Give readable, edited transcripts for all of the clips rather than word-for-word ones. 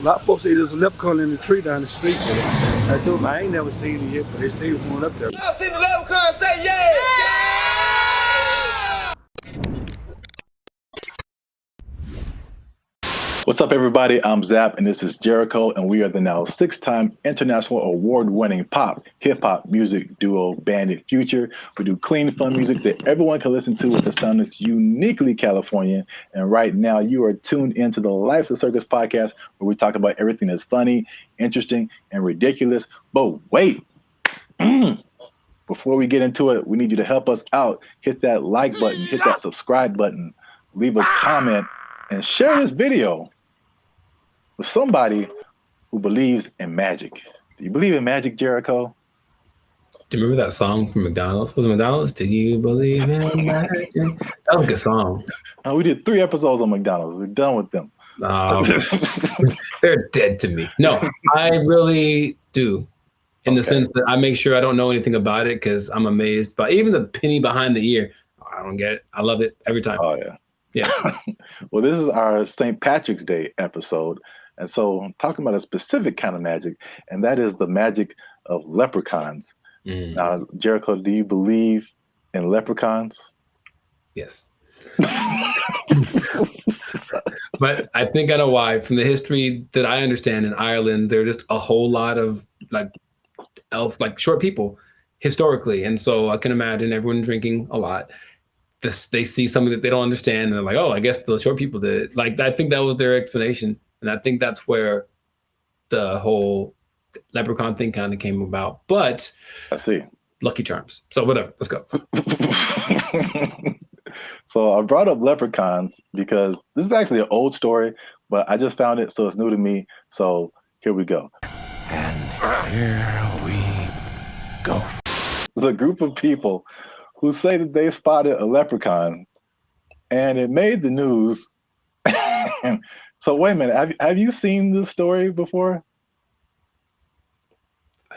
A lot of folks say there's a leprechaun in the tree down the street. I told them I ain't never seen it yet, but they say there's one up there. Y'all seen the leprechaun? Say yeah! What's up, everybody? I'm Zap, and this is Jericho, and we are the now 6-time international award-winning pop, hip-hop music duo Bandit Future. We do clean, fun music that everyone can listen to with a sound that's uniquely Californian. And right now, you are tuned into the Life's a Circus podcast, where we talk about everything that's funny, interesting, and ridiculous. But wait, before we get into it, we need you to help us out. Hit that like button, hit that subscribe button, leave a comment, and share this video with somebody who believes in magic. Do you believe in magic, Jericho? Do you remember that song from McDonald's? Was it McDonald's? Do you believe in magic? That was a good song. We did 3 episodes on McDonald's. We're done with them. They're dead to me. No, I really do. In the sense that I make sure I don't know anything about it because I'm amazed by even the penny behind the ear. I don't get it. I love it every time. Oh, yeah. Yeah. Well, this is our St. Patrick's Day episode. And so I'm talking about a specific kind of magic, and that is the magic of leprechauns. Now, Jericho, do you believe in leprechauns? Yes. But I think I know why. From the history that I understand in Ireland, there are just a whole lot of short people historically. And so I can imagine everyone drinking a lot. They see something that they don't understand, and they're like, oh, I guess the short people did it. Like, I think that was their explanation. And I think that's where the whole leprechaun thing kind of came about. But I see. Lucky Charms. So whatever, let's go. So I brought up leprechauns because this is actually an old story, but I just found it, so it's new to me. So here we go. And here we go. There's a group of people who say that they spotted a leprechaun, and it made the news. So wait a minute, have you seen this story before?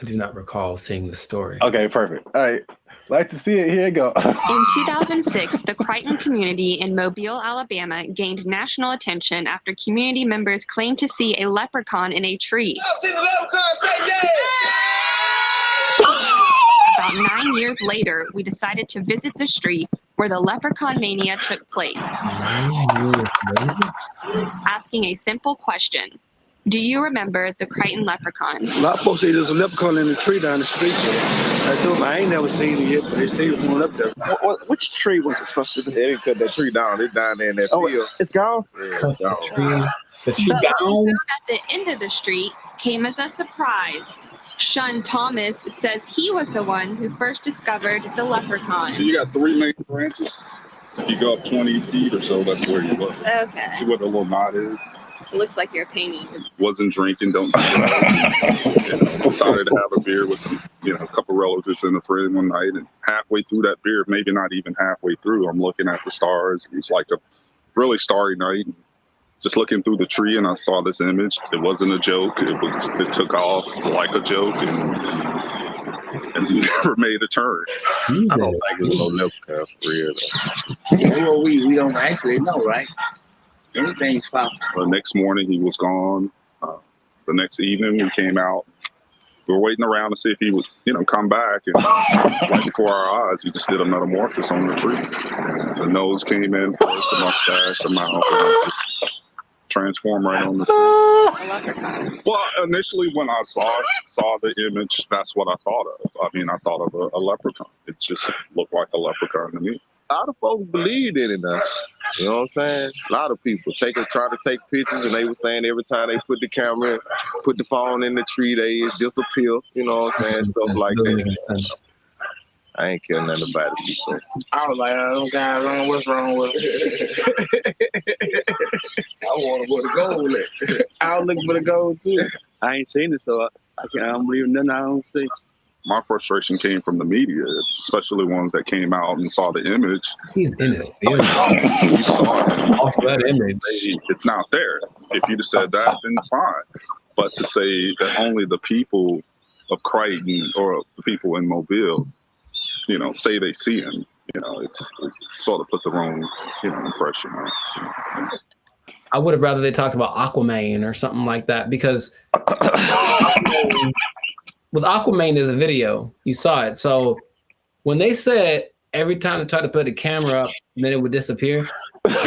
I do not recall seeing the story. Okay, perfect. All right, like to see it. Here you go. In 2006, the Crichton community in Mobile, Alabama, gained national attention after community members claimed to see a leprechaun in a tree. Y'all seen the leprechaun? Say yeah! About 9 years later, we decided to visit the street where the leprechaun mania took place, asking a simple question. Do you remember the Crichton leprechaun? A lot of folks say there's a leprechaun in the tree down the street. I told them I ain't never seen it yet, but they say there's one up there. Which tree was it supposed to be? They didn't cut that tree down. It's down there in that field. It's gone? Yeah, Cut the tree. The tree But what we down. found at the end of the street came as a surprise. Shun Thomas says he was the one who first discovered the leprechaun. So you got 3 main branches. If you go up 20 feet or so, that's where you look. Okay. See what the little knot is? It looks like you're painting. Wasn't drinking, don't do that. Decided to have a beer with some, a couple relatives and a friend one night. And halfway through that beer, maybe not even halfway through, I'm looking at the stars. It's like a really starry night. Just looking through the tree, and I saw this image. It wasn't a joke. It took off like a joke, and never made a turn. I don't think it's no leprechaun for real. Well, we don't actually know, right? Anything's possible. The next morning, he was gone. The next evening, we came out. We were waiting around to see if he would, come back. And right before our eyes, he just did a metamorphosis on the tree. The nose came in first, the mustache, the mouth, and just transformed right on the tree. Well, initially, when I saw the image, that's what I thought of. I mean, I thought of a leprechaun. It just looked like a leprechaun to me. A lot of folks believed in it now. You know what I'm saying? A lot of people try to take pictures, and they were saying every time they put the camera, put the phone in the tree, they disappear. You know what I'm saying? Stuff like that. I ain't care nothing about it, so. I was like, oh, God, I don't know what's wrong with it. I want to go to gold. I was looking for the gold, too. I ain't seen it, so I don't believe nothing I don't see. My frustration came from the media, especially ones that came out and saw the image. He's in his feelings. You saw it. Off that image. It's not there. If you'd have said that, then fine. But to say that only the people of Crichton or the people in Mobile, say they see him, it sort of put the wrong, impression on it. I would have rather they talked about Aquaman or something like that, because with Aquaman, there's a video. You saw it. So when they said every time they tried to put the camera up, then it would disappear. That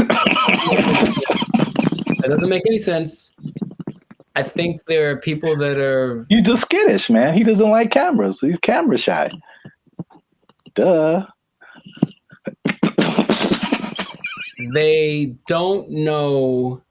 doesn't make any sense. I think there are people that are... You just skittish, man. He doesn't like cameras. He's camera shy. Duh. They don't know.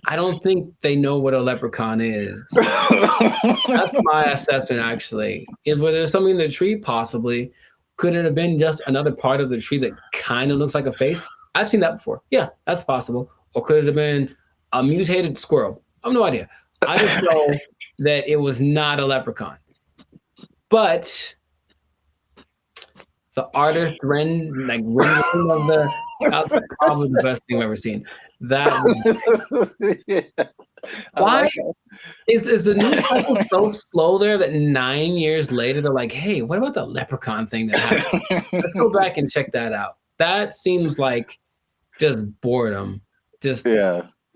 I don't think they know what a leprechaun is. That's my assessment, actually. Is whether there's something in the tree, possibly. Could it have been just another part of the tree that kind of looks like a face? I've seen that before. Yeah, that's possible. Or could it have been a mutated squirrel? I have no idea. I just know that it was not a leprechaun. But the artist rendering of that's probably the best thing I've ever seen. That was, Yeah. why is the news cycle so slow there that 9 years later they're like, hey, what about the leprechaun thing that happened? Let's go back and check that out. That seems like just boredom, just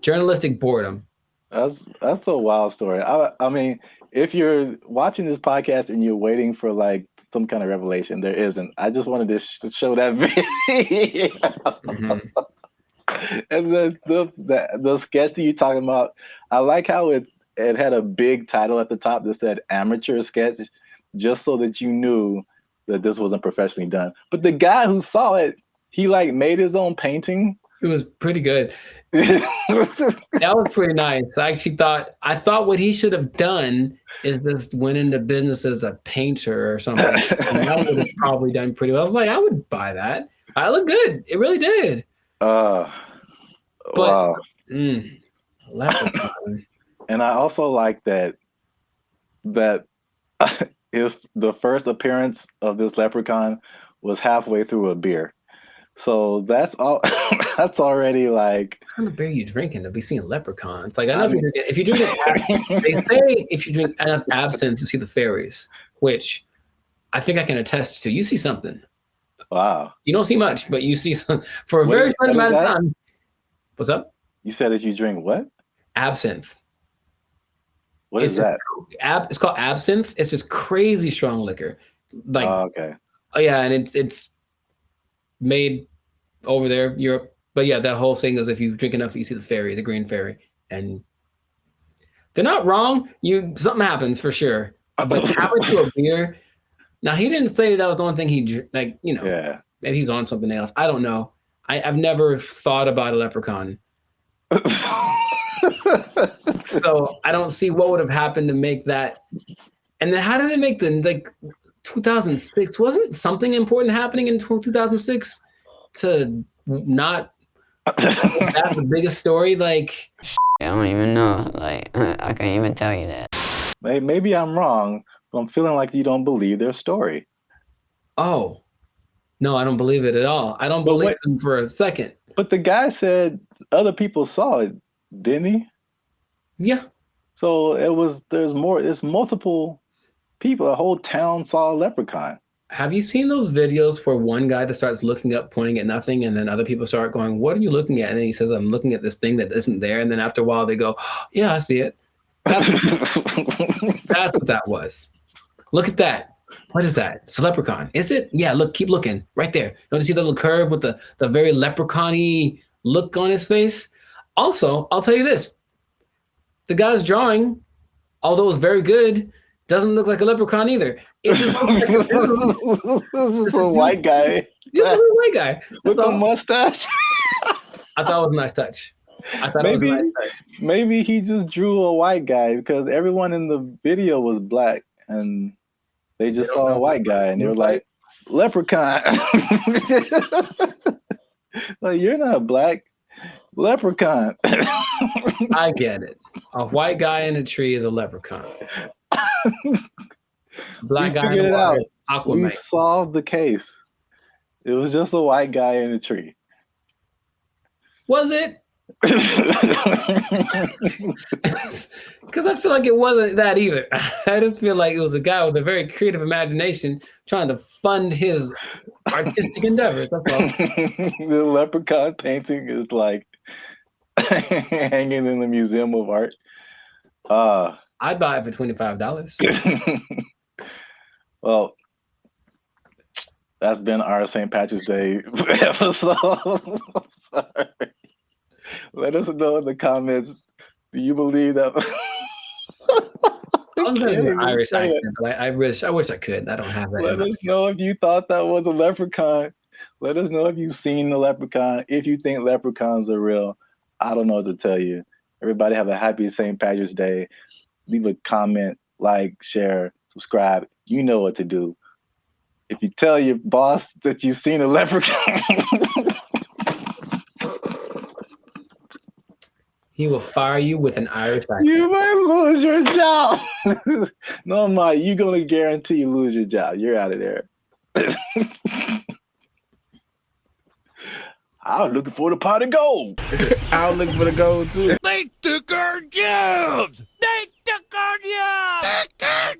journalistic boredom. That's a wild story. I mean, if you're watching this podcast and you're waiting for like some kind of revelation, there isn't. I just wanted to show that video. And the sketch that you're talking about, I like how it had a big title at the top that said amateur sketch, just so that you knew that this wasn't professionally done. But the guy who saw it, he like made his own painting. It was pretty good. That was pretty nice. I thought what he should have done is just went into business as a painter or something. And that would have probably done pretty well. I was like, I would buy that. I look good. It really did. Wow. Leprechaun. And I also like that is the first appearance of this leprechaun was halfway through a beer. So that's all. That's already like. What kind of beer are you drinking to be seeing leprechauns? Like, I know if you drink they say if you drink enough absinthe, you see the fairies, which I think I can attest to. You see something. Wow. You don't see much, but you see some for a very short amount of time. What's up? You said if you drink what? Absinthe. What is that? It's called absinthe. It's just crazy strong liquor. Like, okay. Oh yeah, and it's made over there, Europe. But yeah, that whole thing is if you drink enough, you see the fairy, the green fairy, and they're not wrong. Something happens for sure. But halfway through a beer. Now he didn't say that was the only thing he like. Yeah. Maybe he's on something else. I don't know. I've never thought about a leprechaun. So I don't see what would have happened to make that. And then how did it make 2006? Wasn't something important happening in 2006 to not that's the biggest story? Like, I don't even know. Like, I can't even tell you that. Maybe I'm wrong, but I'm feeling like you don't believe their story. Oh, no, I don't believe it at all. I don't believe them for a second. But the guy said other people saw it, didn't he? Yeah. So there's multiple people, a whole town saw a leprechaun. Have you seen those videos where one guy just starts looking up, pointing at nothing, and then other people start going, what are you looking at? And then he says, I'm looking at this thing that isn't there. And then after a while they go, oh, yeah, I see it. That's what that was. Look at that. What is that? It's a leprechaun. Is it? Yeah, look, keep looking. Right there. Don't you see the little curve with the very leprechaun-y look on his face? Also, I'll tell you this. The guy's drawing, although it's very good, doesn't look like a leprechaun either. It just looks like a white guy. It's a white guy. With a mustache. I thought it was a nice touch. Maybe he just drew a white guy because everyone in the video was black and they just saw a white guy and they were like, leprechaun. Like, you're not black. Leprechaun. I get it. A white guy in a tree is a leprechaun. Black guy in the water, Aquaman. We solved the case. It was just a white guy in a tree. Was it? Because I feel like it wasn't that either. I just feel like it was a guy with a very creative imagination trying to fund his artistic endeavors. That's all. The leprechaun painting is like hanging in the Museum of Art. I'd buy it for $25. Well, that's been our St. Patrick's Day episode. I'm sorry. Let us know in the comments. Do you believe that? I was going to do an Irish accent, but I wish I could. I don't have that. Let us know if you thought that was a leprechaun. Let us know if you've seen the leprechaun. If you think leprechauns are real, I don't know what to tell you. Everybody have a happy St. Patrick's Day. Leave a comment, like, share, subscribe. You know what to do. If you tell your boss that you've seen a leprechaun, he will fire you with an Irish accent. you might lose your job. No, Mike, you're going to guarantee you lose your job. You're out of there. I was looking for the pot of gold. I was looking for the gold too. They took our jobs. They took our jobs. Took our